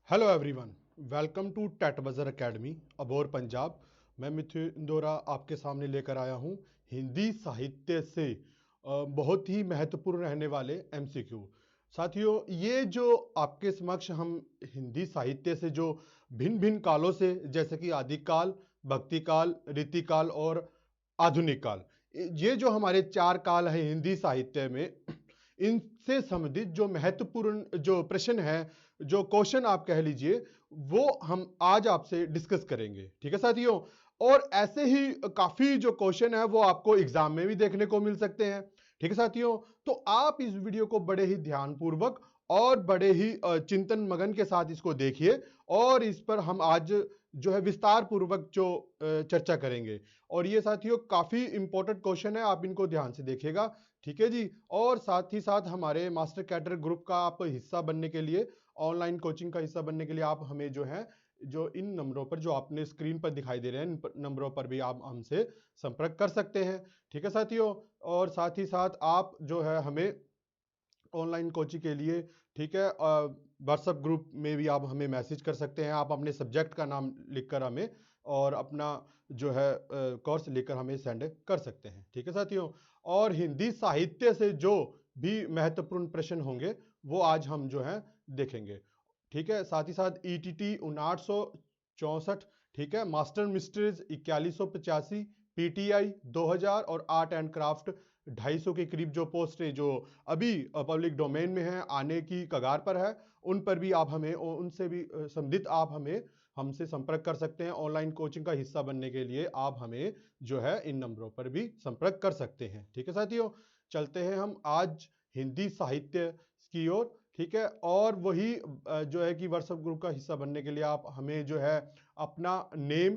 Hello everyone, welcome to TET बजर academy Abohar Punjab. मैं मिथुन इंदौरा आपके सामने लेकर आया हूं हिंदी साहित्य से बहुत ही महत्वपूर्ण रहने वाले एमसीक्यू। साथियों, ये जो आपके समक्ष हम हिंदी साहित्य से जो भिन्न भिन्न कालों से, जैसे कि आदिकाल, भक्तिकाल, रीतिकाल और आधुनिक काल, ये जो हमारे चार काल हैं हिंदी साहित्य में, इनसे संबंधित जो महत्वपूर्ण जो प्रश्न है, जो क्वेश्चन आप कह लीजिए, वो हम आज आपसे डिस्कस करेंगे। ठीक है साथियों, और ऐसे ही काफी जो क्वेश्चन है वो आपको एग्जाम में भी देखने को मिल सकते हैं। ठीक है साथियों, तो आप इस वीडियो को बड़े ही ध्यानपूर्वक और बड़े ही चिंतन मगन के साथ इसको देखिए, और इस पर हम आज जो है विस्तार पूर्वक जो चर्चा करेंगे। और ये साथियों काफी इंपॉर्टेंट क्वेश्चन है, आप इनको ध्यान से देखिएगा। ठीक है जी, और साथ ही साथ हमारे मास्टर कैडर ग्रुप का आप हिस्सा बनने के लिए, ऑनलाइन कोचिंग का हिस्सा बनने के लिए, आप हमें जो है जो इन नंबरों पर जो आपने स्क्रीन पर दिखाई दे रहे हैं, इन नंबरों पर भी आप हमसे संपर्क कर सकते हैं। ठीक है साथियों, और साथ ही साथ आप जो है हमें ऑनलाइन कोचिंग के लिए, ठीक है, व्हाट्सएप ग्रुप में भी आप हमें मैसेज कर सकते हैं। आप अपने सब्जेक्ट का नाम लिखकर हमें और अपना जो है कोर्स लेकर हमें सेंड कर सकते हैं। ठीक है साथियों, और हिंदी साहित्य से जो भी महत्वपूर्ण प्रश्न होंगे वो आज हम जो है देखेंगे। ठीक है, साथ ही साथ ईटीटी 5964, ठीक है, मास्टर मिस्ट्रीज 4185, पीटीआई 2000 और आर्ट एंड क्राफ्ट 250 के करीब जो पोस्टें जो अभी पब्लिक डोमेन में है, आने की कगार पर है, उन पर भी आप हमें, उनसे भी संबंधित आप हमें हमसे संपर्क कर सकते हैं। ऑनलाइन कोचिंग का हिस्सा बनने के लिए आप हमें जो है इन नंबरों पर भी संपर्क कर सकते हैं। ठीक है साथियों, चलते हैं हम आज हिंदी साहित्य की ओर। ठीक है, और वही जो है कि व्हाट्सएप ग्रुप का हिस्सा बनने के लिए आप हमें जो है अपना नेम,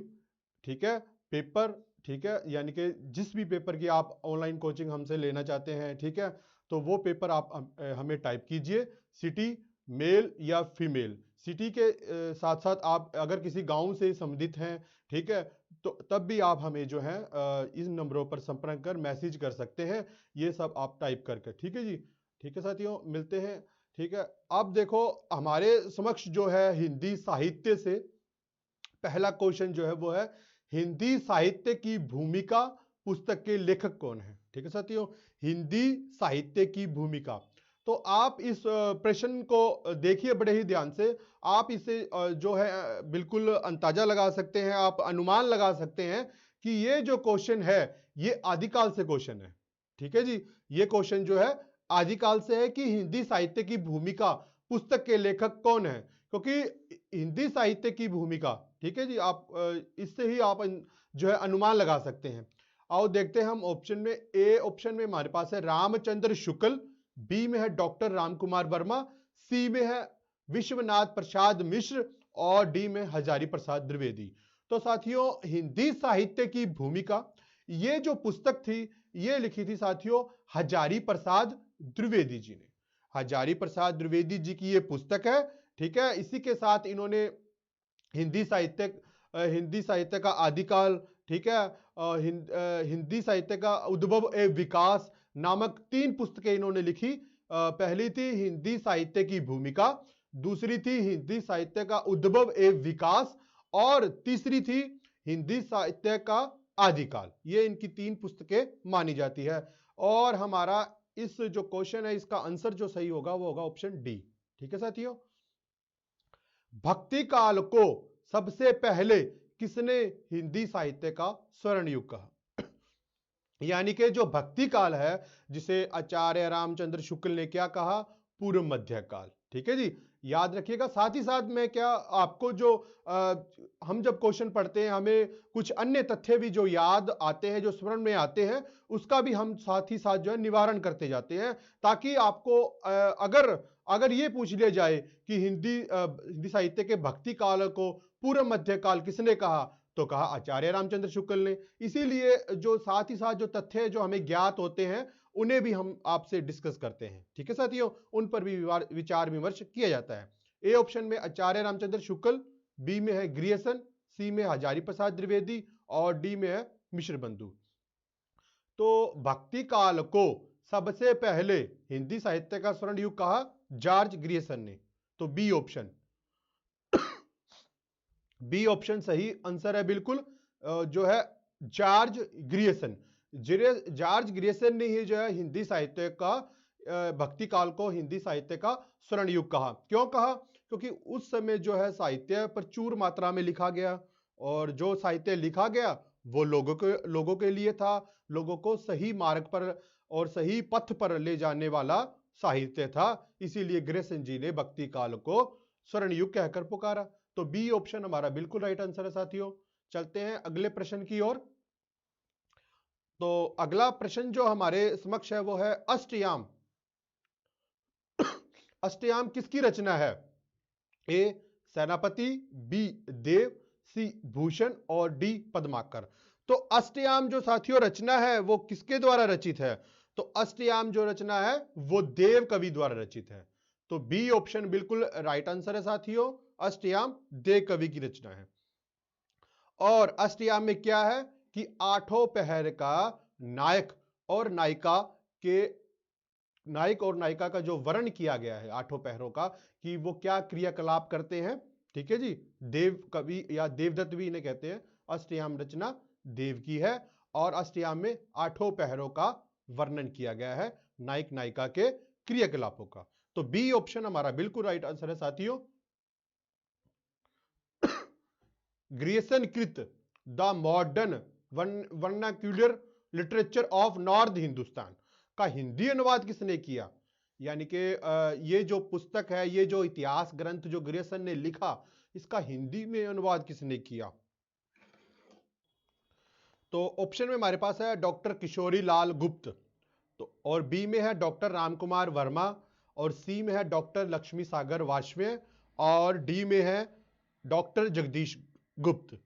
ठीक है, पेपर, ठीक है, यानी कि जिस भी पेपर की आप ऑनलाइन कोचिंग हमसे लेना चाहते हैं, ठीक है, तो वो पेपर आप हमें टाइप कीजिए, सिटी, मेल या फीमेल। सिटी के साथ साथ आप अगर किसी गांव से संबंधित हैं, ठीक है, तो तब भी आप हमें जो है इन नंबरों पर संपर्क कर मैसेज कर सकते हैं, ये सब आप टाइप करके। ठीक है जी, ठीक है साथियों, मिलते हैं। ठीक है, अब देखो हमारे समक्ष जो है हिंदी साहित्य से पहला क्वेश्चन जो है वो है, हिंदी साहित्य की भूमिका पुस्तक के लेखक कौन है। ठीक है साथियों, हिंदी साहित्य की भूमिका, तो आप इस प्रश्न को देखिए बड़े ही ध्यान से। आप इसे जो है बिल्कुल अंदाजा लगा सकते हैं, आप अनुमान लगा सकते हैं कि ये जो क्वेश्चन है ये आदिकाल से क्वेश्चन है। ठीक है जी, ये क्वेश्चन जो है आदिकाल से है कि हिंदी साहित्य की भूमिका पुस्तक के लेखक कौन है, क्योंकि हिंदी साहित्य की भूमिका, ठीक है जी, आप इससे ही आप जो है अनुमान लगा सकते हैं। आओ देखते हैं हम ऑप्शन में। ए ऑप्शन में हमारे पास है रामचंद्र शुक्ल, बी में है डॉक्टर रामकुमार वर्मा, सी में है विश्वनाथ प्रसाद मिश्र और डी में हजारी प्रसाद द्विवेदी। तो साथियों, हिंदी साहित्य की भूमिका, ये जो पुस्तक थी ये लिखी थी साथियों हजारी प्रसाद द्विवेदी जी ने। हजारी प्रसाद द्विवेदी जी की ये पुस्तक है। ठीक है, इसी के साथ इन्होंने हिंदी साहित्य का आदिकाल, ठीक है, हिंदी साहित्य का उद्भव एवं विकास नामक 3 पुस्तकें इन्होंने लिखी। पहली थी हिंदी साहित्य की भूमिका, दूसरी थी हिंदी साहित्य का उद्भव एवं विकास, और तीसरी थी हिंदी साहित्य का आदिकाल। ये इनकी 3 पुस्तकें मानी जाती है। और हमारा इस जो क्वेश्चन है इसका आंसर जो सही होगा वो होगा ऑप्शन डी। ठीक है साथियों, भक्ति काल को सबसे पहले किसने हिंदी साहित्य का स्वर्ण युग कहा। यानी कि जो भक्ति काल है जिसे आचार्य रामचंद्र शुक्ल ने क्या कहा, पूर्व मध्य काल। ठीक है जी, याद रखिएगा। साथ ही साथ मैं क्या आपको जो हम जब क्वेश्चन पढ़ते हैं हमें कुछ अन्य तथ्य भी जो याद आते हैं, जो स्मरण में आते हैं, उसका भी हम साथ ही साथ जो है निवारण करते जाते हैं, ताकि आपको अगर ये पूछ लिया जाए कि हिंदी साहित्य के भक्ति काल को पूर्व मध्य काल किसने कहा, तो कहा आचार्य रामचंद्र शुक्ल ने। इसीलिए जो साथ ही साथ जो तथ्य जो हमें ज्ञात होते हैं उन्हें भी हम आपसे डिस्कस करते हैं। ठीक है साथियों, उन पर भी विचार विमर्श किया जाता है। ए ऑप्शन में आचार्य रामचंद्र शुक्ल, बी में है ग्रियर्सन, सी में हजारी प्रसाद द्विवेदी और डी में है मिश्र बंधु। तो भक्ति काल को सबसे पहले हिंदी साहित्य का स्वर्ण युग कहा जॉर्ज ग्रियर्सन ने, तो बी ऑप्शन। बी ऑप्शन सही आंसर है बिल्कुल। जो है जॉर्ज ग्रियर्सन, जॉर्ज ग्रियर्सन ने ही जो है हिंदी साहित्य का भक्ति काल को हिंदी साहित्य का स्वर्ण युग कहा। क्यों कहा? क्योंकि उस समय जो है साहित्य प्रचुर मात्रा में लिखा गया, और जो साहित्य लिखा गया वो लोगों के लिए था, लोगों को सही मार्ग पर और सही पथ पर ले जाने वाला साहित्य था। इसीलिए ग्रियर्सन जी ने भक्ति काल को स्वर्ण युग कहकर पुकारा। तो बी ऑप्शन हमारा बिल्कुल राइट आंसर है साथियों। चलते हैं अगले प्रश्न की ओर। तो अगला प्रश्न जो हमारे समक्ष है वो है अष्टयाम। अष्टयाम किसकी रचना है? ए सेनापति, बी देव, सी भूषण और डी पद्माकर। तो अष्टयाम जो साथियों रचना है वो किसके द्वारा रचित है? तो अष्टयाम जो रचना है वो देव कवि द्वारा रचित है। तो बी ऑप्शन बिल्कुल राइट आंसर है साथियों। अष्टयाम देव कवि की रचना है। और अष्टयाम में क्या है कि आठों पहर का नायक और नायिका का जो वर्णन किया गया है आठों पहरों का, कि वो क्या क्रियाकलाप करते हैं। ठीक है जी, देव कवि या देवदत्त भी इन्हें कहते हैं। अष्टयाम रचना देव की है और अष्टयाम में आठों पहरों का वर्णन किया गया है नायक नायिका के क्रियाकलापों का। तो बी ऑप्शन हमारा बिल्कुल राइट आंसर है साथियों। ग्रियर्सन कृत the modern vernacular literature of north Hindustan का हिंदी अनुवाद किसने किया? यानी कि ये जो पुस्तक है, ये जो इतिहास ग्रंथ जो ग्रियर्सन ने लिखा, इसका हिंदी में अनुवाद किसने किया? तो ऑप्शन में हमारे पास है डॉक्टर किशोरी लाल गुप्त, तो और बी में है डॉक्टर रामकुमार वर्मा, और सी में है डॉक्टर लक्ष्मी सागर वाजपेयी, और डी में है डॉक्टर जगदीश गुप्त।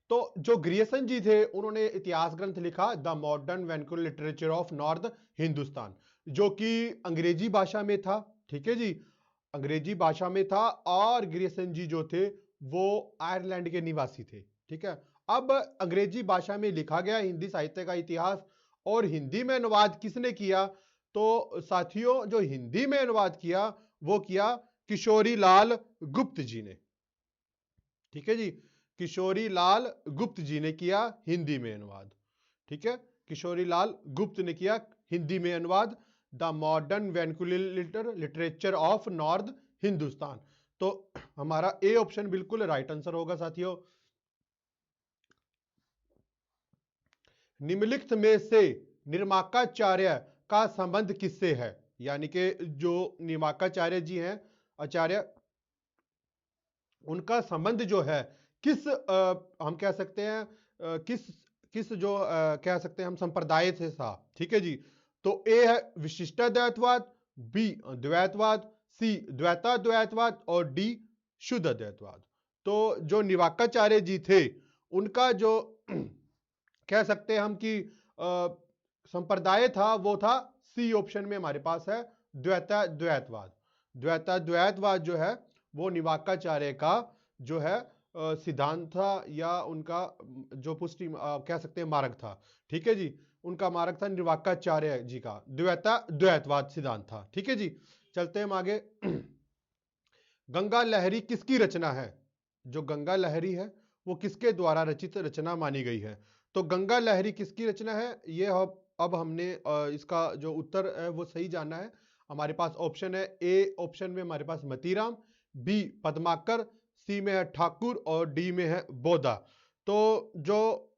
तो जो ग्रियर्सन जी थे उन्होंने इतिहास ग्रंथ लिखा the modern vernacular literature of north Hindustan, जो कि अंग्रेजी भाषा में था। ठीक है जी, अंग्रेजी भाषा में था। और ग्रियर्सन जी जो थे वो आयरलैंड के निवासी थे। ठीक है, अब अंग्रेजी भाषा में लिखा गया हिंदी साहित्य का इतिहास, और हिंदी में अनुवाद किसने किया? तो साथियों जो हिंदी में अनुवाद किया वो किया किशोरी लाल गुप्त जी ने। ठीक है जी, किशोरी लाल गुप्त जी ने किया हिंदी में अनुवाद। ठीक है, किशोरी लाल गुप्त ने किया हिंदी में अनुवाद the modern vernacular literature of north Hindustan. तो हमारा ए ऑप्शन बिल्कुल राइट आंसर होगा साथियों। निम्नलिखित में से निर्माकाचार्य का संबंध किससे है? यानी कि जो निर्माकाचार्य जी हैं आचार्य, उनका संबंध जो है किस हम कह सकते हैं किस जो कह सकते हैं हम संप्रदाय से था। ठीक है जी, तो ए है विशिष्टाद्वैतवाद, बी द्वैतवाद, सी द्वैताद्वैतवाद और डी शुद्ध अद्वैतवाद। तो जो निवाकाचार्य जी थे उनका जो कह सकते हैं हम कि संप्रदाय था वो था सी ऑप्शन में हमारे पास है द्वैताद्वैतवाद। द्वैताद्वैतवाद जो है वो निवाकाचार्य का जो है सिद्धांत था, या उनका जो पुष्टि कह सकते हैं मार्ग था। ठीक है जी, उनका मार्ग था निर्वाकाचार्य जी का, द्वैतवाद सिद्धांत था। ठीक है जी, चलते हैं आगे। गंगा लहरी किसकी रचना है? जो गंगा लहरी है वो किसके द्वारा रचित रचना मानी गई है? तो गंगा लहरी किसकी रचना है ये अब हमने इसका जो उत्तर है वो सही जाना है। हमारे पास ऑप्शन है ए ऑप्शन में हमारे पास मतीराम, बी पद्माकर, सी में है ठाकुर और डी में है बोधा। तो जो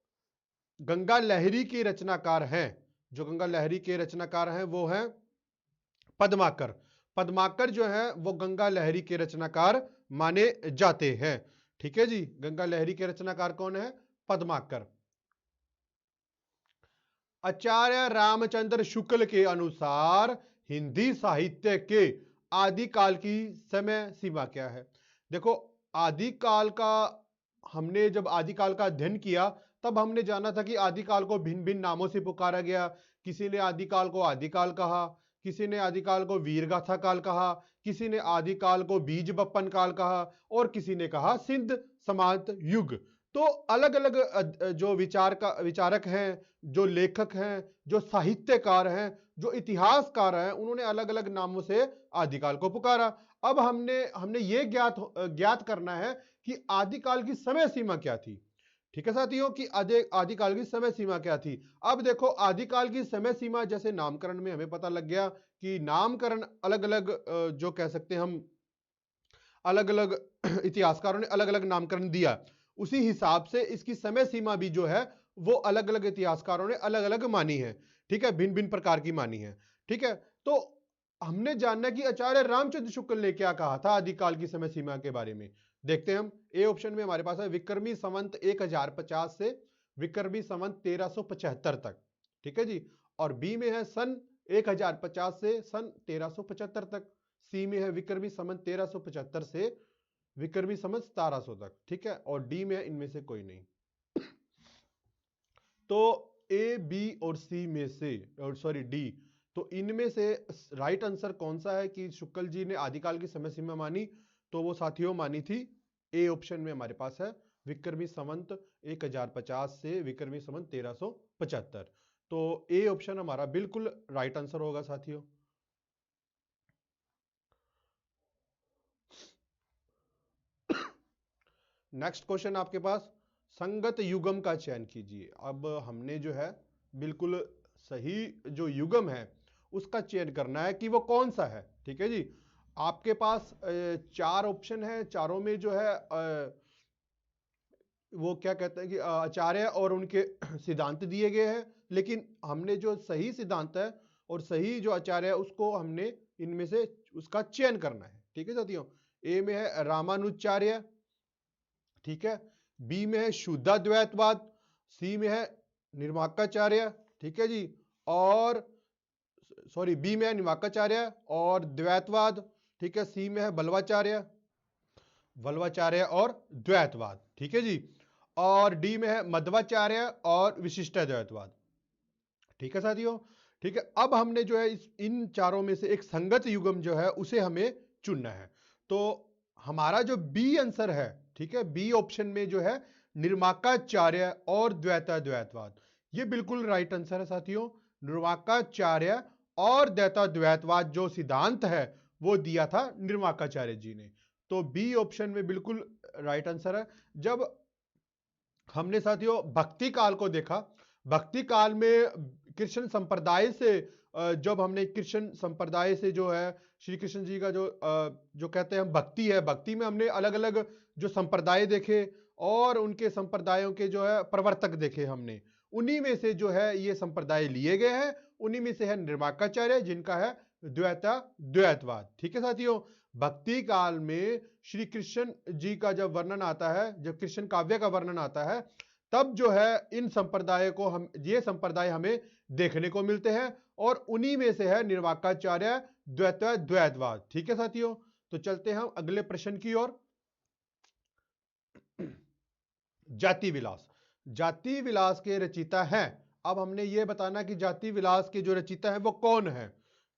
गंगा लहरी के रचनाकार हैं, जो गंगा लहरी के रचनाकार हैं वो हैं पद्माकर। पद्माकर जो है वो गंगा लहरी के रचनाकार माने जाते हैं। ठीक है जी, गंगा लहरी के रचनाकार कौन है? पद्माकर। आचार्य रामचंद्र शुक्ल के अनुसार हिंदी साहित्य के आदिकाल की समय सीमा क्या है? देखो, आदिकाल का हमने जब आदिकाल का अध्ययन किया तब हमने जाना था कि आदिकाल को भिन्न भिन्न नामों से पुकारा गया। किसी ने आदिकाल को आदिकाल कहा, किसी ने आदिकाल को वीरगाथा काल कहा, किसी ने आदिकाल को बीज बप्पन काल कहा, और किसी ने कहा सिंध समांत युग। तो अलग अलग जो विचारक हैं, जो लेखक हैं, जो साहित्यकार हैं, जो इतिहासकार हैं, उन्होंने अलग अलग नामों से आदिकाल को पुकारा। अब हमने हमने ये ज्ञात करना है कि आदिकाल की समय सीमा क्या थी। ठीक है साथियों, कि आदिकाल की समय सीमा क्या थी। अब देखो आदिकाल की समय सीमा, जैसे नामकरण में हमें पता लग गया कि नामकरण अलग अलग, जो कह सकते हैं हम, अलग अलग इतिहासकारों ने अलग अलग नामकरण दिया, उसी हिसाब से इसकी समय सीमा भी जो है वो अलग अलग इतिहासकारों ने अलग अलग मानी है। ठीक है, भिन्न भिन्न प्रकार की मानी है। ठीक है, तो हमने जानना कि आचार्य रामचंद्र शुक्ल ने क्या कहा था आदिकाल की समय सीमा के बारे में। देखते हैं हम। ए ऑप्शन में हमारे पास है विक्रमी संवत 1050 से विक्रमी संवत 1375 तक। ठीक है जी। और बी में है सन 1050 से सन 1375 तक। सी में है विक्रमी संवत 1375 से विक्रमी संवत 1700 तक। ठीक है, और डी में है इनमें से कोई नहीं। तो ए, बी और सी में से, और सॉरी डी, तो इनमें से राइट आंसर कौन सा है कि शुक्ल जी ने आदिकाल की समय सीमा मानी, तो वो साथियों मानी थी ए ऑप्शन में हमारे पास है विक्रमी संवत 1050 से विक्रमी संवत 1375। तो ए ऑप्शन हमारा बिल्कुल राइट आंसर होगा साथियों। नेक्स्ट क्वेश्चन आपके पास, संगत युगम का चयन कीजिए। अब हमने जो है बिल्कुल सही जो युगम है उसका चयन करना है कि वो कौन सा है। ठीक है जी। आपके पास 4 ऑप्शन है, चारों में जो है वो क्या कहते हैं कि आचार्य और उनके सिद्धांत दिए गए हैं, लेकिन हमने जो सही सिद्धांत है और सही जो आचार्य है उसको हमने इनमें से उसका चयन करना है। ठीक है साथियों। ए में है रामानुजाचार्य, ठीक है, बी में है शुद्धाद्वैतवाद, सी में है निर्माकाचार्य, ठीक है जी, और सॉरी बी में है निर्माकाचार्य और द्वैतवाद, ठीक है, सी में है बल्वाचार्य, वल्वाचार्य और द्वैतवाद, ठीक है जी, और डी में है मध्वाचार्य और विशिष्टाद्वैतवाद। ठीक है साथियों। ठीक है, अब हमने जो है इन चारों में से एक संगत युगम जो है उसे हमें चुनना है। तो हमारा जो बी आंसर है, ठीक है, बी ऑप्शन में जो है निर्माकाचार्य और द्वैताद्वैतवाद, ये बिल्कुल राइट आंसर है साथियों। निर्माकाचार्य और द्वैताद्वैतवाद जो सिद्धांत है वो दिया था निर्माकाचार्य जी ने। तो बी ऑप्शन में बिल्कुल राइट आंसर है। जब हमने साथियों भक्ति काल को देखा, भक्ति काल में कृष्ण संप्रदाय से, जब हमने कृष्ण संप्रदाय से जो है श्री कृष्ण जी का जो कहते हैं हम भक्ति है, भक्ति में हमने अलग अलग जो संप्रदाय देखे और उनके संप्रदायों के जो है प्रवर्तक देखे हमने। उन्हीं में से जो है ये संप्रदाय लिए गए हैं, उन्हीं में से है निर्माकाचार्य जिनका है द्वैतवाद। ठीक है साथियों। भक्ति काल में श्री कृष्ण जी का जब वर्णन आता है, जब कृष्ण काव्य का वर्णन आता है, तब जो है इन संप्रदाय को हम, ये संप्रदाय हमें देखने को मिलते हैं और उन्हीं में से है निर्वाकाचार्य द्वैतवाद। ठीक है साथियों। तो चलते हैं हम अगले प्रश्न की ओर। जाति विलास, जाति विलास के रचयिता हैं। अब हमने ये बताना कि जाति विलास के जो रचयिता हैं वो कौन है।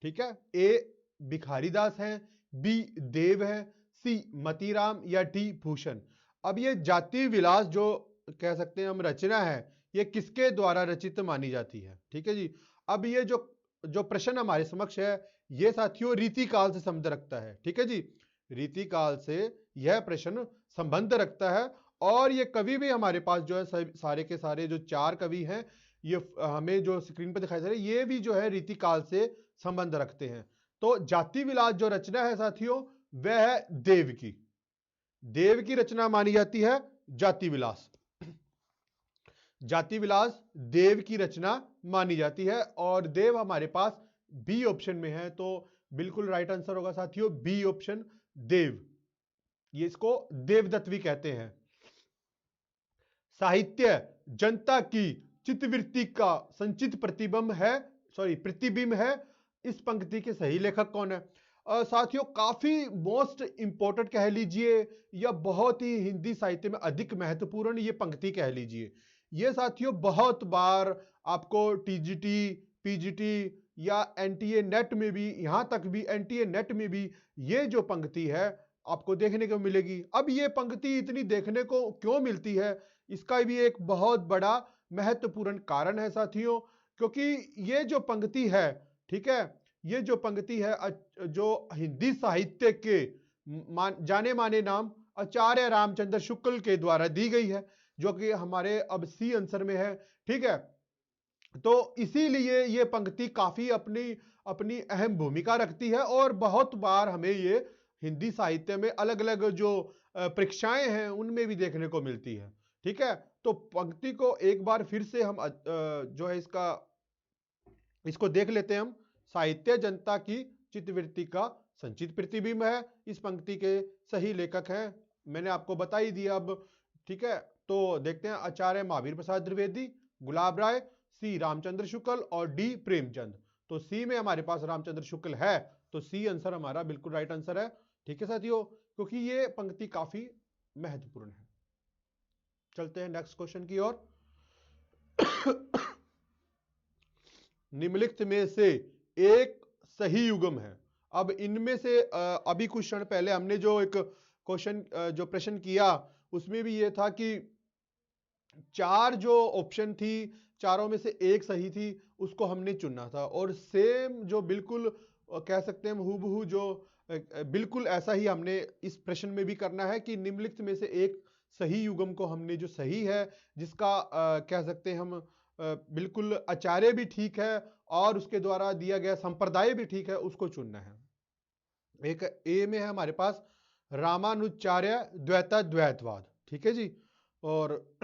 ठीक है, ए भिखारीदास हैं, बी देव है, सी मतीराम या डी भूषण। अब ये जाति विलास जो कह सकते हैं हम रचना है, ये किसके द्वारा रचित मानी जाती है। ठीक है जी। अब ये जो प्रश्न हमारे समक्ष है ये साथियों रीति काल से संबंध रखता है। ठीक है जी, रीति काल से यह प्रश्न संबंध रखता है और ये कवि भी हमारे पास जो है सारे के सारे जो 4 कवि हैं, ये हमें जो स्क्रीन पर दिखाई दे रहे हैं, ये भी जो है रीति काल से संबंध रखते हैं। तो जाति विलास जो रचना है साथियों वह है देव की, देव की रचना मानी जाती है जाति विलास। जाति विलास देव की रचना मानी जाती है और देव हमारे पास बी ऑप्शन में है। तो बिल्कुल राइट आंसर होगा साथियों बी ऑप्शन देव, ये इसको देवदत्त भी कहते हैं। साहित्य जनता की चित्तवृत्ति का संचित प्रतिबिंब है, प्रतिबिंब है, इस पंक्ति के सही लेखक कौन है। साथियों काफी मोस्ट इंपॉर्टेंट कह लीजिए या बहुत ही हिंदी साहित्य में अधिक महत्वपूर्ण ये पंक्ति कह लीजिए। ये साथियों बहुत बार आपको टीजीटी, पीजीटी या एनटीए नेट में भी, यहां तक भी एनटीए नेट में भी ये जो पंक्ति है आपको देखने को मिलेगी। अब ये पंक्ति इतनी देखने को क्यों मिलती है, इसका भी एक बहुत बड़ा महत्वपूर्ण कारण है साथियों, क्योंकि ये जो पंक्ति है, ठीक है, ये जो पंक्ति है जो हिंदी साहित्य के जाने माने नाम आचार्य रामचंद्र शुक्ल के द्वारा दी गई है, जो कि हमारे अब सी आंसर में है। ठीक है, तो इसीलिए ये पंक्ति काफी अपनी अपनी अहम भूमिका रखती है और बहुत बार हमें ये हिंदी साहित्य में अलग अलग जो परीक्षाएं हैं उनमें भी देखने को मिलती है। ठीक है, तो पंक्ति को एक बार फिर से हम जो है इसको देख लेते हैं हम। साहित्य जनता की चित्तवृत्ति का संचित प्रतिबिंब है। इस पंक्ति के सही लेखक हैं, मैंने आपको बता ही दिया अब। ठीक है, तो देखते हैं आचार्य महावीर प्रसाद द्विवेदी, गुलाब राय, सी रामचंद्र शुक्ल और डी प्रेमचंद। तो सी में हमारे पास रामचंद्र शुक्ल है, तो सी आंसर हमारा बिल्कुल राइट आंसर है। ठीक है साथियों, क्योंकि ये पंक्ति काफी महत्वपूर्ण है। चलते हैं नेक्स्ट क्वेश्चन की ओर। निम्नलिखित में से एक सही युग्म है। अब इनमें से अभी कुछ क्षण पहले हमने जो एक क्वेश्चन जो प्रश्न किया उसमें भी ये था कि चार जो ऑप्शन थी, चारों में से एक सही थी, उसको हमने चुनना था। और सेम जो बिल्कुल कह सकते हैं हूबहू जो बिल्कुल ऐसा ही हमने इस प्रश्न में भी करना है कि निम्नलिखित में से एक सही युग्म को हमने जो सही है, जिसका कह सकते हैं हम बिल्कुल आचार्य भी ठीक है और उसके द्वारा दिया गया संप्रदाय भी ठीक है, उसको चुनना है। एक ए में है हमारे पास रामानुचार्य द्वैता द्वैतवाद। ठीक है जी, और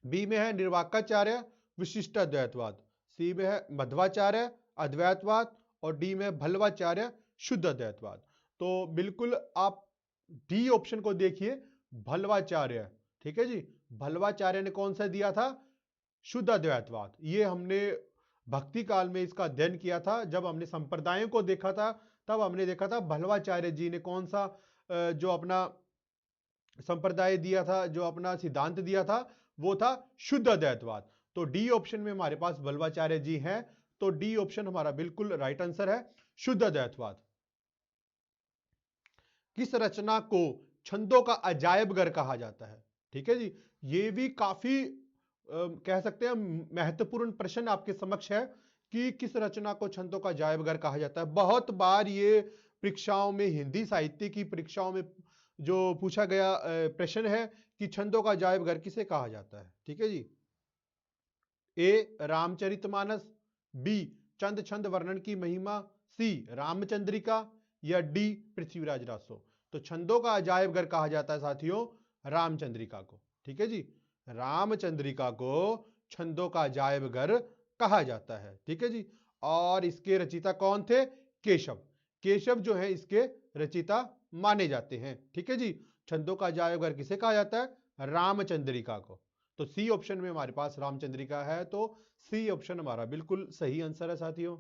बी में है निर्वाकाचार्य विशिष्ट अद्वैतवाद, सी में है मध्वाचार्य अद्वैतवाद और डी में भल्वाचार्य शुद्ध अद्वैतवाद। तो बिल्कुल आप डी ऑप्शन को देखिए, भल्वाचार्य। ठीक है जी, भल्वाचार्य ने कौन सा दिया था? शुद्ध अद्वैतवाद। ये हमने भक्ति काल में इसका अध्ययन किया था, जब हमने संप्रदायों को देखा था तब हमने देखा था भल्वाचार्य जी ने कौन सा जो अपना संप्रदाय दिया था, जो अपना सिद्धांत दिया था, वो था शुद्ध अद्वैतवाद। तो डी ऑप्शन में हमारे पास भल्वाचार्य जी हैं, तो डी ऑप्शन हमारा बिल्कुल राइट आंसर है, शुद्ध अद्वैतवाद। किस रचना को छंदों का अजायब घर कहा जाता है? ठीक है जी, ये भी काफी कह सकते हैं महत्वपूर्ण प्रश्न आपके समक्ष है कि किस रचना को छंदों का अजायब घर कहा जाता है। बहुत बार ये परीक्षाओं में, हिंदी साहित्य की परीक्षाओं में जो पूछा गया प्रश्न है कि छंदों का अजायब घर किसे कहा जाता है। ठीक है जी, ए रामचरितमानस, बी चंद छंद वर्णन की महिमा, सी रामचंद्रिका या डी पृथ्वीराज रासो। तो छंदों का अजायब घर कहा जाता है साथियों रामचंद्रिका को। ठीक है जी, रामचंद्रिका को छंदों का अजायब घर कहा जाता है। ठीक है जी, और इसके रचयिता कौन थे? केशव। केशव जो है इसके रचयिता माने जाते हैं। ठीक है जी, छंदों का अजायब घर किसे कहा जाता है? रामचंद्रिका को। तो सी ऑप्शन में हमारे पास रामचंद्रिका है, तो सी ऑप्शन हमारा बिल्कुल सही आंसर है साथियों।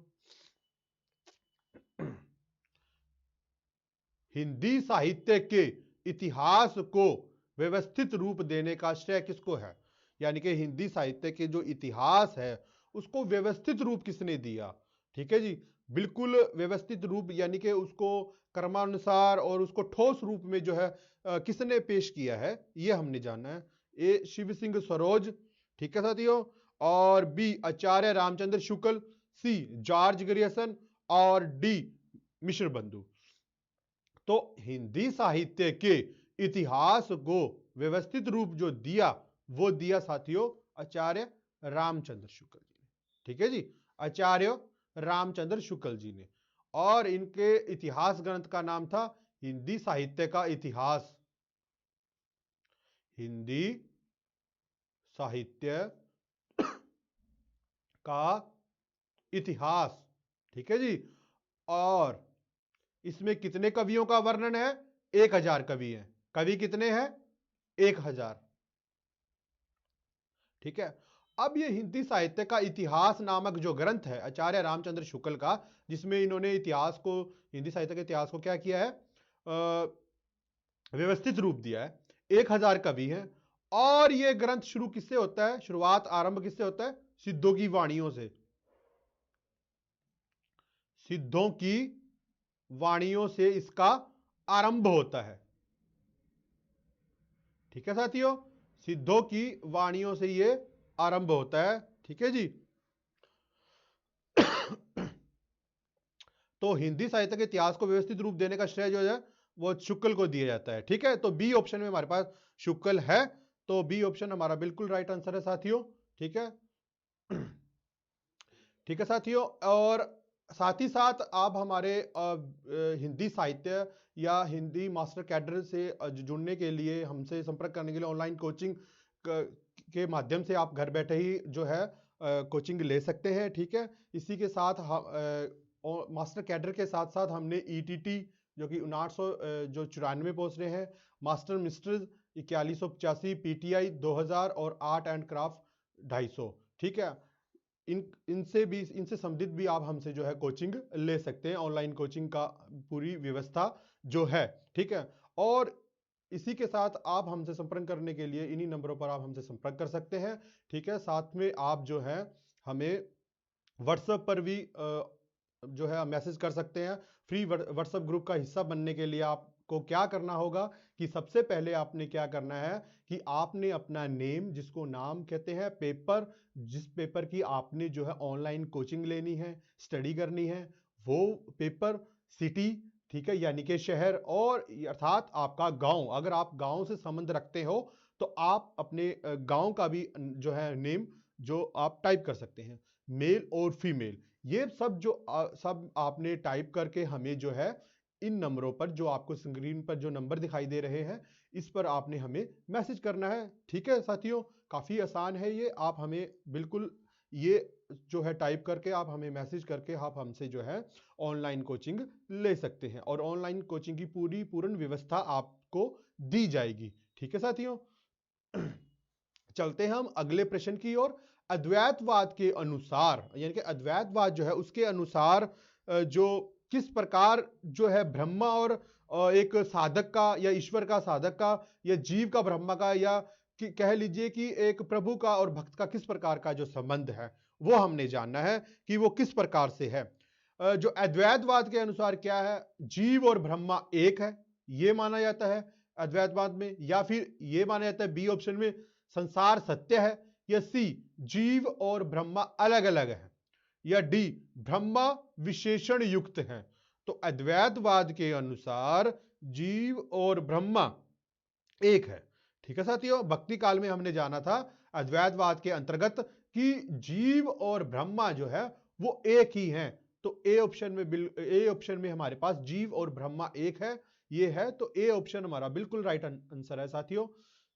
हिंदी साहित्य के इतिहास को व्यवस्थित रूप देने का श्रेय किसको है? यानी कि हिंदी साहित्य के जो इतिहास है उसको व्यवस्थित रूप किसने दिया? ठीक है जी, बिल्कुल व्यवस्थित रूप, यानी कि उसको क्रमानुसार और उसको ठोस रूप में जो है किसने पेश किया है, ये हमने जानना है। ए शिव सिंह सरोज, ठीक है साथियों, और बी आचार्य Ramchandra Shukla, C George Grierson और डी मिश्र बंधु। तो हिंदी साहित्य के इतिहास को व्यवस्थित रूप जो दिया वो दिया साथियों आचार्य रामचंद्र शुक्ल जी ने। ठीक है जी, आचार्य रामचंद्र शुक्ल जी ने, और इनके इतिहास ग्रंथ का नाम था हिंदी साहित्य का इतिहास। हिंदी साहित्य का इतिहास। ठीक है जी, और इसमें कितने कवियों का वर्णन है? 1000 कवि हैं। कवि कितने हैं? 1000। ठीक है, अब ये हिंदी साहित्य का इतिहास नामक जो ग्रंथ है आचार्य रामचंद्र शुक्ल का, जिसमें इन्होंने इतिहास को, हिंदी साहित्य के इतिहास को क्या किया है? व्यवस्थित रूप दिया है। 1000 कवि हैं, और ये ग्रंथ शुरू किससे होता है? शुरुआत, आरंभ किससे होता है? सिद्धों की वाणियों से। सिद्धों की वाणियों से इसका आरंभ होता है। ठीक है साथियों, सिद्धों की वाणियों से ये आरंभ होता है। ठीक है जी, तो हिंदी साहित्य के इतिहास को व्यवस्थित रूप देने का श्रेय जो है वो शुक्ल को दिया जाता है। ठीक है, तो बी ऑप्शन में हमारे पास शुक्ल है, तो बी ऑप्शन हमारा बिल्कुल राइट आंसर है साथियों। ठीक है, ठीक है साथियों, और साथ ही साथ आप हमारे हिंदी साहित्य या हिंदी मास्टर कैडर से जुड़ने के लिए, हमसे संपर्क करने के लिए ऑनलाइन कोचिंग के माध्यम से आप घर बैठे ही जो है कोचिंग ले सकते हैं। ठीक है, इसी के साथ मास्टर कैडर के साथ साथ हमने ईटीटी जो कि 994 पोस्ट रहे हैं, मास्टर मिस्टर्स 4185, पीटीआई 2000 और आर्ट एंड क्राफ्ट 250। ठीक है, इनसे संबंधित भी आप हमसे जो है कोचिंग ले सकते हैं, ऑनलाइन कोचिंग का पूरी व्यवस्था जो है। ठीक है, और इसी के साथ आप हमसे संपर्क करने के लिए इन्हीं नंबरों पर आप हमसे संपर्क कर सकते हैं। ठीक है, साथ में आप जो है हमें व्हाट्सएप पर भी जो है मैसेज कर सकते हैं। फ्री व्हाट्सएप ग्रुप का हिस्सा बनने के लिए आपको क्या करना होगा कि सबसे पहले आपने क्या करना है कि आपने अपना नेम, जिसको नाम कहते हैं, पेपर, जिस पेपर की आपने जो है ऑनलाइन कोचिंग लेनी है, स्टडी करनी है, वो पेपर, सिटी, ठीक है, यानी कि शहर, और अर्थात आपका गांव। अगर आप गांव से संबंध रखते हो तो आप अपने गांव का भी जो है नेम जो आप टाइप कर सकते हैं, मेल और फीमेल। ये सब जो सब आपने टाइप करके हमें जो है इन नंबरों पर, जो आपको स्क्रीन पर जो नंबर दिखाई दे रहे हैं, इस पर आपने हमें मैसेज करना है। ठीक है साथियों, काफी आसान है ये, आप हमें बिल्कुल ये जो है टाइप करके आप हमें मैसेज करके आप हमसे जो है ऑनलाइन कोचिंग ले सकते हैं, और ऑनलाइन कोचिंग की पूर्ण व्यवस्था आपको दी जाएगी। ठीक है साथियों, चलते हैं हम अगले प्रश्न की ओर। अद्वैतवाद के अनुसार, यानी कि अद्वैतवाद जो है उसके अनुसार जो किस प्रकार जो है ब्रह्मा और एक साधक का, या ईश्वर का साधक का, या जीव का ब्रह्मा का, या कह लीजिए कि एक प्रभु का और भक्त का किस प्रकार का जो संबंध है, वो हमने जानना है कि वो किस प्रकार से है। जो अद्वैतवाद के अनुसार क्या है, जीव और ब्रह्मा एक है, ये माना जाता है अद्वैतवाद में, या फिर ये माना जाता है बी ऑप्शन में संसार सत्य है, या सी जीव और ब्रह्मा अलग अलग है, या डी ब्रह्मा विशेषण युक्त है। तो अद्वैतवाद के अनुसार जीव और ब्रह्मा एक है। ठीक है साथियों, भक्ति काल में हमने जाना था अद्वैतवाद के अंतर्गत कि जीव और ब्रह्मा जो है वो एक ही हैं। तो ए ऑप्शन में हमारे पास जीव और ब्रह्मा एक है, ये है, तो ए ऑप्शन हमारा बिल्कुल राइट आंसर है साथियों।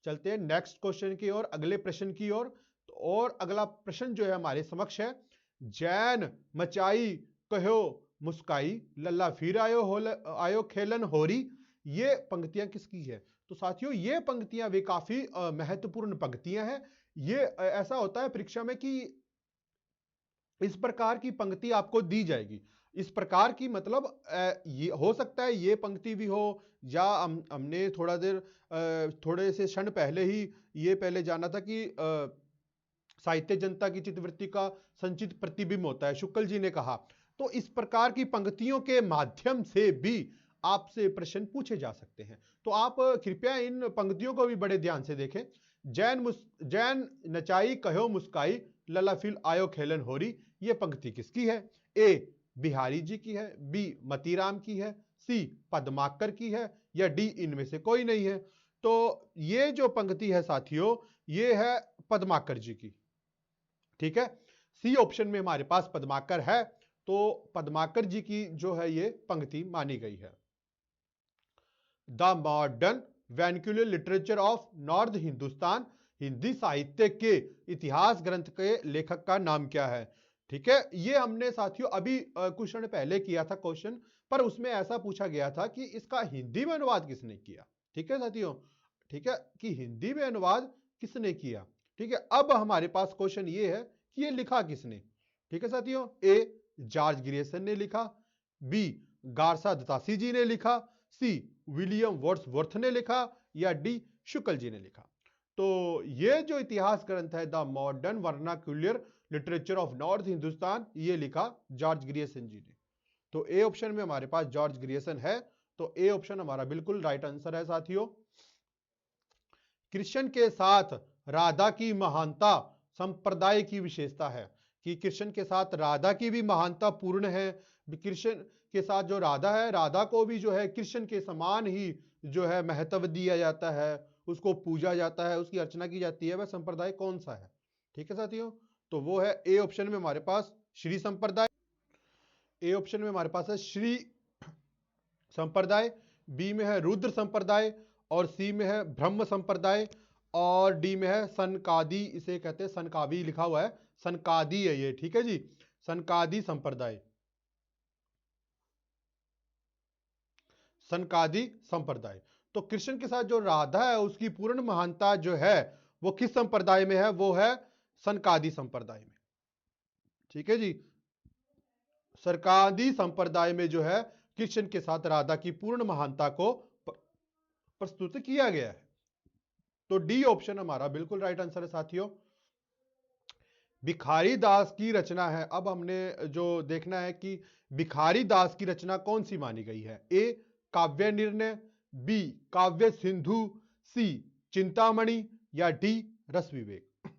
चलते हैं नेक्स्ट क्वेश्चन की ओर, अगले प्रश्न की ओर। और अगला प्रश्न जो है हमारे समक्ष है, जैन मचाई कहो मुस्काई, लल्ला फिर आयो खेलन होरी, ये पंक्तियां किसकी है? तो साथियों ये पंक्तियां भी काफी महत्वपूर्ण पंक्तियां हैं। ये ऐसा होता है परीक्षा में कि इस प्रकार की पंक्ति आपको दी जाएगी। इस प्रकार की मतलब ये हो सकता है ये पंक्ति भी हो, या हमने थोड़े से क्षण पहले ही ये पहले जाना था कि साहित्य जनता की चित्तवृत्ति का संचित प्रतिबिंब होता है, शुक्ल जी ने कहा। तो इस प्रकार की पंक्तियों के माध्यम से भी आपसे प्रश्न पूछे जा सकते हैं। तो आप कृपया इन पंक्तियों को भी बड़े ध्यान से देखें। जैन नचाई कहो मुस्काई, लला फिल आयो खेलन होरी, ये पंक्ति किसकी है? ए बिहारी जी की है, बी मतीराम की है, सी पद्माकर की है, या डी इनमें से कोई नहीं है। तो ये जो पंक्ति है साथियों, ये है पद्माकर जी की। ठीक है, सी ऑप्शन में हमारे पास पद्माकर है, तो पद्माकर जी की जो है ये पंक्ति मानी गई है। The modern vernacular literature of north Hindustan, Hindi साहित्य के इतिहास ग्रंथ के लेखक का नाम क्या है? ठीक है, ये हमने साथियों अभी कुछ क्षण पहले किया था क्वेश्चन, पर उसमें ऐसा पूछा गया था कि इसका हिंदी में अनुवाद किसने किया। ठीक है साथियों, ठीक है, कि हिंदी में अनुवाद किसने किया। ठीक है, अब हमारे पास क्वेश्चन ये है कि ये लिखा किसने। ठीक है साथियों, ए जॉर्ज ग्रियर्सन ने लिखा, बी गारसा दतासी जी ने लिखा, सी विलियम वर्ड्सवर्थ ने लिखा, या डी शुक्ल जी ने लिखा। तो ये जो इतिहास ग्रंथ है the modern vernacular literature of north Hindustan, ये लिखा जॉर्ज ग्रियर्सन जी ने। तो ए ऑप्शन में हमारे पास जॉर्ज ग्रियर्सन है, तो ए ऑप्शन हमारा बिल्कुल राइट आंसर है साथियों। कृष्ण के साथ राधा की महानता संप्रदाय की विशेषता है, कि कृष्ण के साथ राधा की भी महानता पूर्ण है, कृष्ण के साथ जो राधा है, राधा को भी जो है कृष्ण के समान ही जो है महत्व दिया जाता है, उसको पूजा जाता है, उसकी अर्चना की जाती है। वह संप्रदाय कौन सा है? ठीक है साथियों, तो वो है ए ऑप्शन में हमारे पास श्री संप्रदाय। ए ऑप्शन में हमारे पास है श्री संप्रदाय, बी में है रुद्र संप्रदाय, और सी में है ब्रह्म संप्रदाय, और डी में है सनकादि, इसे कहते हैं सनकादि, लिखा हुआ है सनकादि है ये। ठीक है जी, सनकादि संप्रदाय, सनकादि संप्रदाय। तो कृष्ण के साथ जो राधा है उसकी पूर्ण महानता जो है वो किस संप्रदाय में है? वो है सनकादि संप्रदाय में। ठीक है जी, सनकादि संप्रदाय में जो है कृष्ण के साथ राधा की पूर्ण महानता को प्रस्तुत किया गया है। तो डी ऑप्शन हमारा बिल्कुल राइट आंसर है साथियों। भिखारी दास की रचना है। अब हमने जो देखना है कि भिखारी दास की रचना कौन सी मानी गई है? ए काव्य निर्णय, बी काव्य सिंधु, सी चिंतामणि, या डी रस विवेक।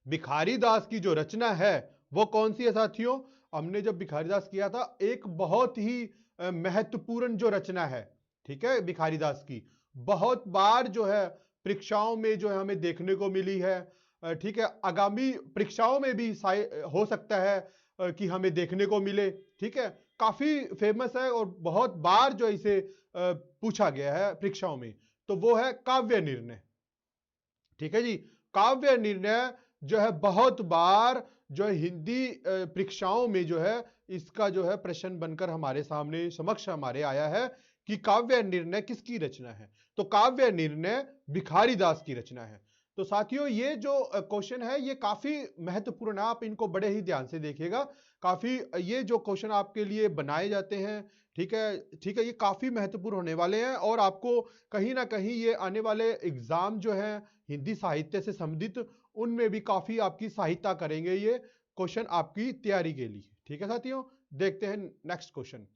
भिखारी दास की जो रचना है वो कौन सी है साथियों? हमने जब भिखारी दास किया था, एक बहुत ही महत्वपूर्ण जो रचना है, ठीक है, भिखारी दास की बहुत बार जो है परीक्षाओं में जो है हमें देखने को मिली है। ठीक है, आगामी परीक्षाओं में भी हो सकता है कि हमें देखने को मिले। ठीक है, काफी फेमस है और बहुत बार जो इसे पूछा गया है परीक्षाओं में, तो वो है काव्य निर्णय। ठीक है जी, काव्य निर्णय जो है बहुत बार जो है हिंदी परीक्षाओं में जो है इसका जो है प्रश्न बनकर हमारे सामने समक्ष हमारे आया है कि काव्य निर्णय किसकी रचना है? तो काव्य निर्णय भिखारी दास की रचना है। तो साथियों ये जो क्वेश्चन है ये काफी महत्वपूर्ण है, आप इनको बड़े ही ध्यान से देखिएगा। काफी ये जो क्वेश्चन आपके लिए बनाए जाते हैं, ठीक है, ठीक है, ये काफी महत्वपूर्ण होने वाले हैं और आपको कहीं ना कहीं ये आने वाले एग्जाम जो है हिंदी साहित्य से संबंधित उनमें भी काफी आपकी सहायता करेंगे ये क्वेश्चन आपकी तैयारी के लिए। ठीक है साथियों, देखते हैं नेक्स्ट क्वेश्चन।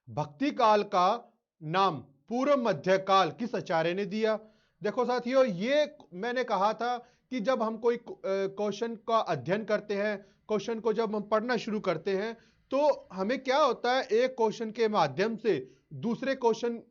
भक्ति काल का नाम पूर्व मध्य काल किस आचार्य ने दिया? देखो साथियों, ये मैंने कहा था कि जब हम कोई क्वेश्चन का अध्ययन करते हैं, क्वेश्चन को जब हम पढ़ना शुरू करते हैं, तो हमें क्या होता है, एक क्वेश्चन के माध्यम से दूसरे क्वेश्चन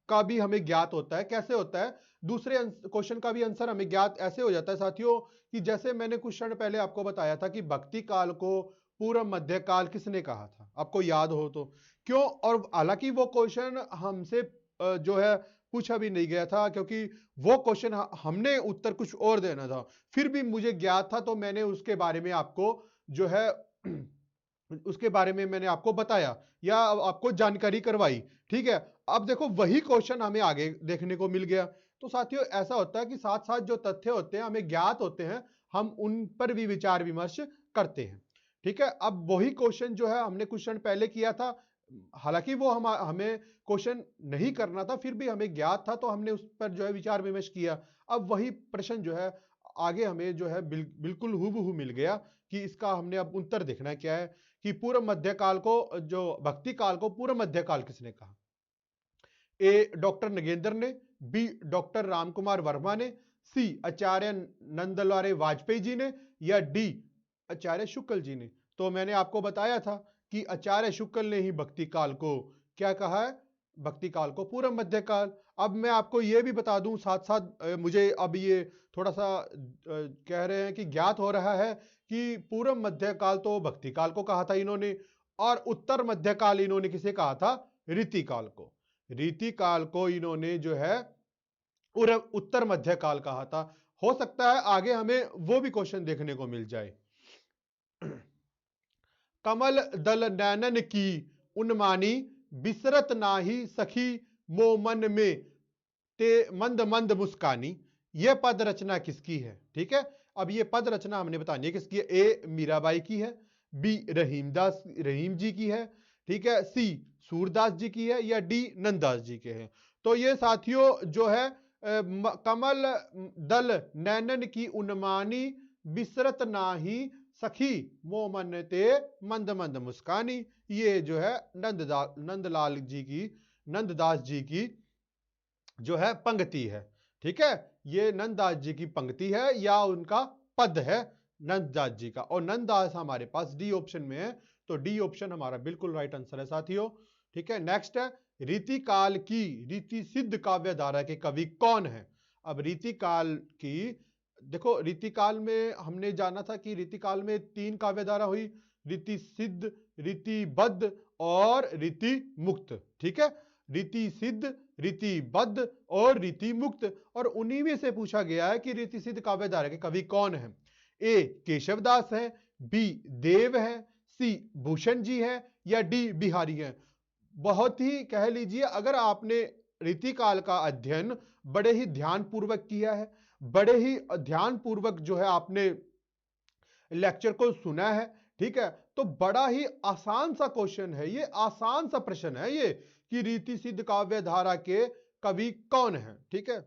का भी हमें ज्ञात होता है। कैसे होता है? दूसरे क्वेश्चन का भी आंसर हमें ज्ञात ऐसे हो जाता है साथियों कि जैसे मैंने कुछ क्षण पहले आपको बताया था कि भक्ति काल को पूर्व मध्य काल किसने कहा था, आपको याद हो तो। क्यों? और हालांकि वो क्वेश्चन हमसे जो है पूछा भी नहीं गया था, क्योंकि वो क्वेश्चन हमने उत्तर कुछ और देना था, फिर भी मुझे ज्ञात था तो मैंने उसके बारे में आपको जो है उसके बारे में मैंने आपको बताया या आपको जानकारी करवाई। ठीक है, अब देखो वही क्वेश्चन हमें आगे देखने को मिल गया। तो साथियों ऐसा होता है कि साथ साथ जो तथ्य होते हैं हमें ज्ञात होते हैं, हम उन पर भी विचार विमर्श करते हैं। ठीक है, अब वही क्वेश्चन जो है हमने कुछ क्षण पहले किया था, हालांकि वो हमें क्वेश्चन नहीं करना था, फिर भी हमें ज्ञात था तो हमने उस पर जो है विचार विमर्श किया। अब वही प्रश्न जो है आगे हमें जो है बिल्कुल हूबहू मिल गया कि इसका हमने अब उत्तर देखना है क्या है कि पूर्व मध्य काल को, जो भक्ति काल को पूर्व मध्य काल किसने कहा? ए डॉक्टर नगेंद्र ने, बी डॉक्टर रामकुमार वर्मा ने, सी आचार्य नंदलाल वाजपेयी जी ने, या डी आचार्य शुक्ल जी ने। तो मैंने आपको बताया था कि आचार्य शुक्ल ने ही भक्ति काल को क्या कहा है? भक्ति काल को पूर्व मध्य काल। अब मैं आपको यह भी बता दूं साथ साथ, मुझे अब ये थोड़ा सा कह रहे हैं कि ज्ञात हो रहा है कि पूर्व मध्य काल तो भक्ति काल को कहा था इन्होंने, और उत्तर मध्य काल इन्होंने किसे कहा था? रीति काल को। रीति काल को इन्होंने जो है उत्तर मध्य काल कहा था। हो सकता है आगे हमें वो भी क्वेश्चन देखने को मिल जाए। कमल दल नैनन की उन्मानी बिसरत नाही सखी मोमन में ते मंद मंद मुस्कानी, यह पद रचना किसकी है? ठीक है, अब ये पद रचना हमने बतानी है किसकी है। ए मीराबाई की है, बी रहीम जी की है, ठीक है, सी सूरदास जी की है, या डी नंददास जी के हैं। तो ये साथियों जो है कमल दल नैनन की उन्मानी बिसरत नाही सखी मोमन ते मंद मंद मुस्कानी, ये जो है नंददास जी की जो है पंक्ति है। ठीक है, ये नंददास जी की पंक्ति है या उनका पद है नंददास जी का, और नंददास हमारे पास डी ऑप्शन में है। तो डी ऑप्शन हमारा बिल्कुल राइट आंसर है साथियों। ठीक है, नेक्स्ट है रीतिकाल की रीति सिद्ध काव्य धारा के कवि कौन है। अब रीतिकाल की देखो, रीतिकाल में हमने जाना था कि रीतिकाल में 3 काव्य धारा हुई, रीति सिद्ध, रीतिबद्ध और रीति मुक्त। ठीक है, रीति सिद्ध, रीतिबद्ध और रीति मुक्त, और उन्हीं में से पूछा गया है कि रीति सिद्ध काव्य धारा के कवि कौन है। ए केशवदास है, बी देव है, सी भूषण जी है, या डी बिहारी है। बहुत ही कह लीजिए, अगर आपने रीतिकाल का अध्ययन बड़े ही ध्यान पूर्वक किया है, बड़े ही ध्यान पूर्वक जो है आपने लेक्चर को सुना है, ठीक है, तो बड़ा ही आसान सा क्वेश्चन है ये, आसान सा प्रश्न है ये कि रीति सिद्ध काव्य धारा के कवि कौन है। ठीक है,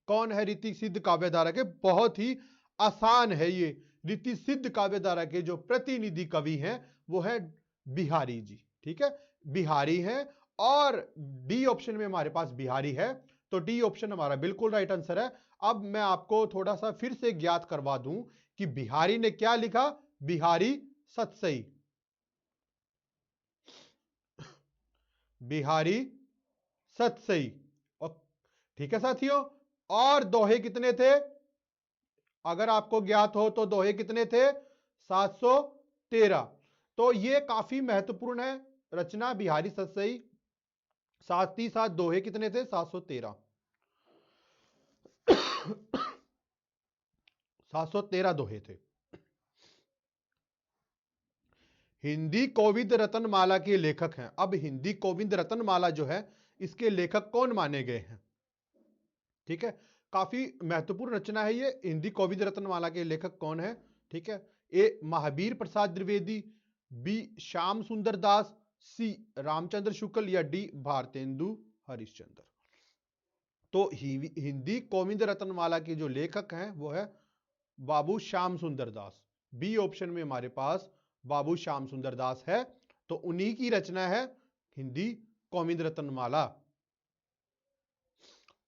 कौन है रीति सिद्ध काव्य धारा के, बहुत ही आसान है ये। रीति सिद्ध काव्य धारा के जो प्रतिनिधि कवि हैं वो है बिहारी जी। ठीक है, बिहारी हैं, और डी ऑप्शन में हमारे पास बिहारी है, तो डी ऑप्शन हमारा बिल्कुल राइट आंसर है। अब मैं आपको थोड़ा सा फिर से ज्ञात करवा दूं कि बिहारी ने क्या लिखा, बिहारी सतसई, बिहारी सतसई। ठीक है साथियों, और दोहे कितने थे, अगर आपको ज्ञात हो तो दोहे कितने थे, 713। तो ये काफी महत्वपूर्ण है रचना बिहारी सतसई, साथ ही साथ दोहे कितने थे, 713। 713 दोहे थे। हिंदी कोविद रत्नमाला के लेखक हैं। अब हिंदी कोविद रत्नमाला जो है इसके लेखक कौन माने गए हैं। ठीक है, काफी महत्वपूर्ण रचना है ये। हिंदी कोविद रत्नमाला के लेखक कौन है। ठीक है, ए महावीर प्रसाद द्विवेदी, बी श्याम सुंदर दास, सी रामचंद्र शुक्ल, या डी भारतेंदु हरिश्चंद्र। तो हिंदी कोविद रत्नमाला के जो लेखक हैं वो है बाबू श्याम सुंदर दास। बी ऑप्शन में हमारे पास बाबू श्याम सुंदर दास है, तो उन्हीं की रचना है हिंदी कोविद रत्नमाला।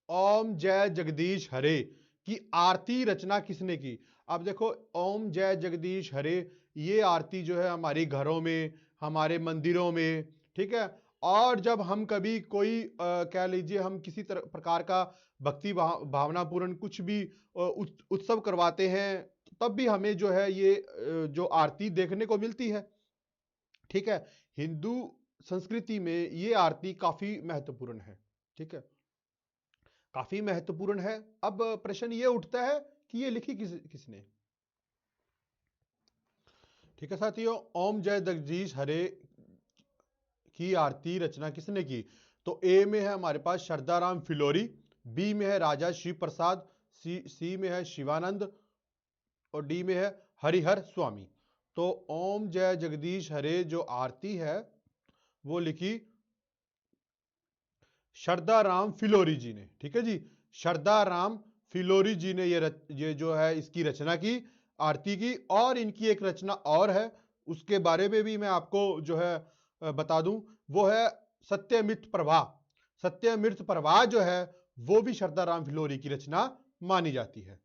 ओम जय जगदीश हरे की आरती रचना किसने की। अब देखो, ओम जय जगदीश हरे ये आरती जो है हमारी घरों में, हमारे मंदिरों में, ठीक है, और जब हम कभी कोई कह लीजिए हम किसी प्रकार का भक्ति भावनापूर्ण कुछ भी उत्सव करवाते हैं, तब भी हमें जो है ये जो आरती देखने को मिलती है। ठीक है, हिंदू संस्कृति में ये आरती काफी महत्वपूर्ण है। ठीक है, काफी महत्वपूर्ण है। अब प्रश्न ये उठता है कि ये लिखी किसने। ठीक है साथियों, ओम जय जगदीश हरे की आरती रचना किसने की। तो ए में है हमारे पास श्रद्धाराम फिलोरी, बी में है राजा शिव प्रसाद, सी में है शिवानंद, और डी में है हरिहर स्वामी। तो ओम जय जगदीश हरे जो आरती है वो लिखी श्रद्धाराम फिलोरी जी ने। ठीक है जी, श्रद्धाराम फिलोरी जी ने ये जो है इसकी रचना की, आरती की। और इनकी एक रचना और है, उसके बारे में भी मैं आपको जो है बता दूं, वो है सत्यमित प्रवाह। सत्यमित प्रवाह जो है वो भी श्रद्धाराम फिलोरी की रचना मानी जाती है।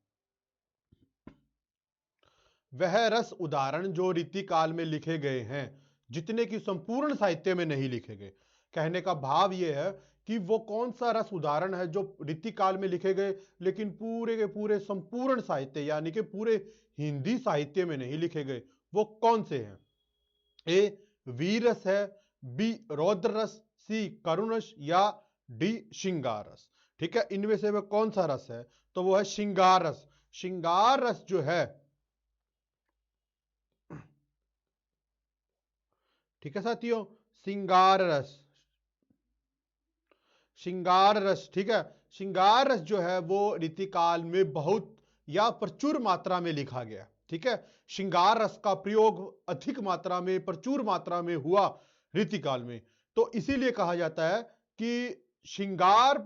वह रस उदाहरण जो रीतिकाल में लिखे गए हैं, जितने की संपूर्ण साहित्य में नहीं लिखे गए। कहने का भाव यह है कि वो कौन सा रस उदाहरण है जो रीतिकाल में लिखे गए लेकिन पूरे के पूरे संपूर्ण साहित्य यानी कि पूरे हिंदी साहित्य में नहीं लिखे गए, वो कौन से हैं। ए वीर रस है, बी रौद्र रस, सी करुण रस, या डी श्रृंगार रस। ठीक है, इनमें से वह कौन सा रस है, तो वो है श्रृंगार रस। श्रृंगार रस जो है, ठीक है साथियों, श्रृंगार रस, श्रृंगार रस। ठीक है, श्रृंगार रस जो है वो रीतिकाल में बहुत या प्रचुर मात्रा में लिखा गया। ठीक है, श्रृंगार रस का प्रयोग अधिक मात्रा में, प्रचुर मात्रा में हुआ रीतिकाल में, तो इसीलिए कहा जाता है कि श्रृंगार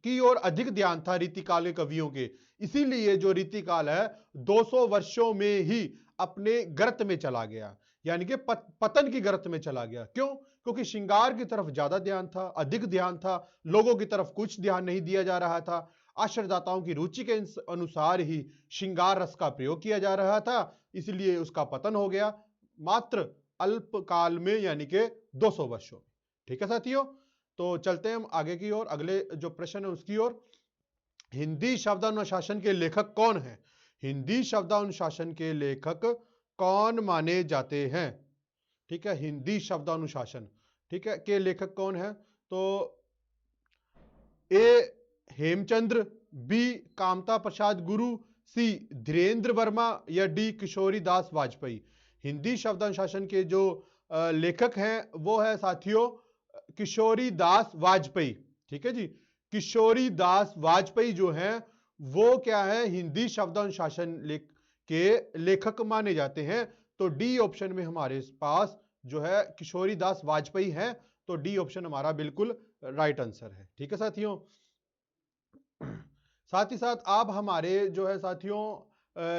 की ओर अधिक ध्यान था रीतिकाल के कवियों के। इसीलिए जो रीतिकाल है 200 वर्षों में ही अपने गर्त में चला गया, यानी कि पतन की गर्त में चला गया। क्यों? क्योंकि श्रृंगार की तरफ ज्यादा ध्यान था, अधिक ध्यान था, लोगों की तरफ कुछ ध्यान नहीं दिया जा रहा था। आश्रयदाताओं की रुचि के अनुसार ही श्रृंगार रस का प्रयोग किया जा रहा था, इसलिए उसका पतन हो गया। मात्र अल्पकाल में यानी कि 200 वर्षों में। ठीक है साथियों, तो चलते हैं हम आगे की ओर, अगले जो प्रश्न है उसकी ओर। हिंदी शब्दानुशासन के लेखक कौन है? हिंदी शब्दानुशासन के लेखक कौन माने जाते हैं? ठीक है, हिंदी शब्दानुशासन, ठीक है, के लेखक कौन है? तो ए हेमचंद्र, बी कामता प्रसाद गुरु, सी धीरेन्द्र वर्मा या डी किशोरी दास वाजपेयी। हिंदी शब्दानुशासन के जो लेखक हैं वो है साथियों किशोरी दास वाजपेयी। ठीक है जी, किशोरी दास वाजपेयी जो हैं वो क्या है, हिंदी शब्दानुशासन के लेखक माने जाते हैं। तो डी ऑप्शन में हमारे पास जो है किशोरी दास वाजपेयी है, तो डी ऑप्शन हमारा बिल्कुल राइट आंसर है। ठीक है साथियों, साथ ही साथ आप हमारे जो है साथियों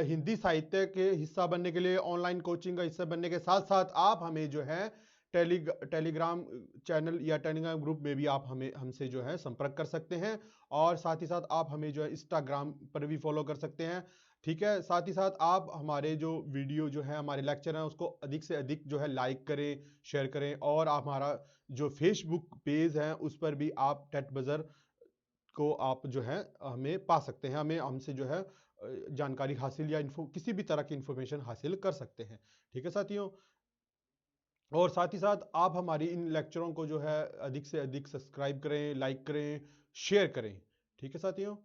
हिंदी साहित्य के हिस्सा बनने के लिए, ऑनलाइन कोचिंग का हिस्सा बनने के साथ साथ आप हमें जो है टेलीग्राम चैनल या टेलीग्राम ग्रुप में भी आप हमें हमसे जो है संपर्क कर सकते हैं, और साथ ही साथ आप हमें जो है इंस्टाग्राम पर भी फॉलो कर सकते हैं। ठीक है, साथ ही साथ आप हमारे जो वीडियो जो है हमारे लेक्चर हैं उसको अधिक से अधिक जो है लाइक करें, शेयर करें, और आप हमारा जो फेसबुक पेज है उस पर भी आप टेट बजर को आप जो है हमें पा सकते हैं, हमें हमसे जो है जानकारी हासिल या किसी भी तरह की इंफॉर्मेशन हासिल कर सकते हैं। ठीक है साथियों, और साथ ही साथ आप हमारी इन लेक्चरों को जो है अधिक से अधिक सब्सक्राइब करें, लाइक करें, शेयर करें। ठीक है साथियों,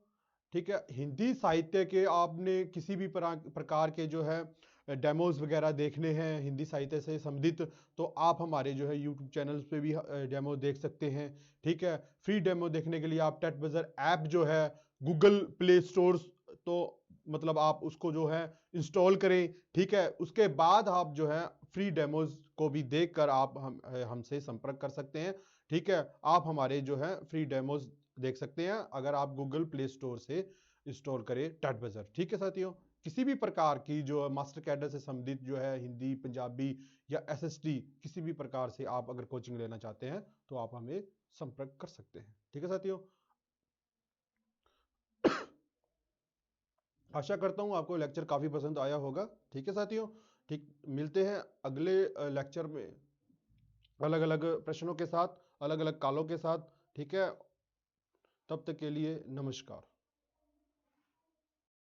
ठीक है, हिंदी साहित्य के आपने किसी भी प्रकार के जो है डेमोज वगैरह देखने हैं हिंदी साहित्य से संबंधित, तो आप हमारे जो है यूट्यूब चैनल्स पे भी डेमो देख सकते हैं। ठीक है, फ्री डेमो देखने के लिए आप टेट बजर ऐप जो है गूगल प्ले स्टोर, तो मतलब आप उसको जो है इंस्टॉल करें। ठीक है, उसके बाद आप जो है फ्री डेमोज को भी देखकर आप हमसे संपर्क कर सकते हैं। ठीक है, आप हमारे जो है फ्री डेमोज देख सकते हैं अगर आप गूगल प्ले स्टोर से इंस्टॉल करें टेट बजर। ठीक है साथियों, किसी भी प्रकार की जो मास्टर कैडर से संबंधित जो है हिंदी, पंजाबी या एसएसटी किसी भी प्रकार से आप अगर कोचिंग लेना चाहते हैं तो आप हमें संपर्क कर सकते हैं। ठीक है साथियों, आशा करता हूं आपको लेक्चर काफी पसंद आया होगा। ठीक है साथियों, ठीक, मिलते हैं अगले लेक्चर में अलग अलग प्रश्नों के साथ, अलग अलग कालों के साथ। ठीक है, तब तक के लिए नमस्कार।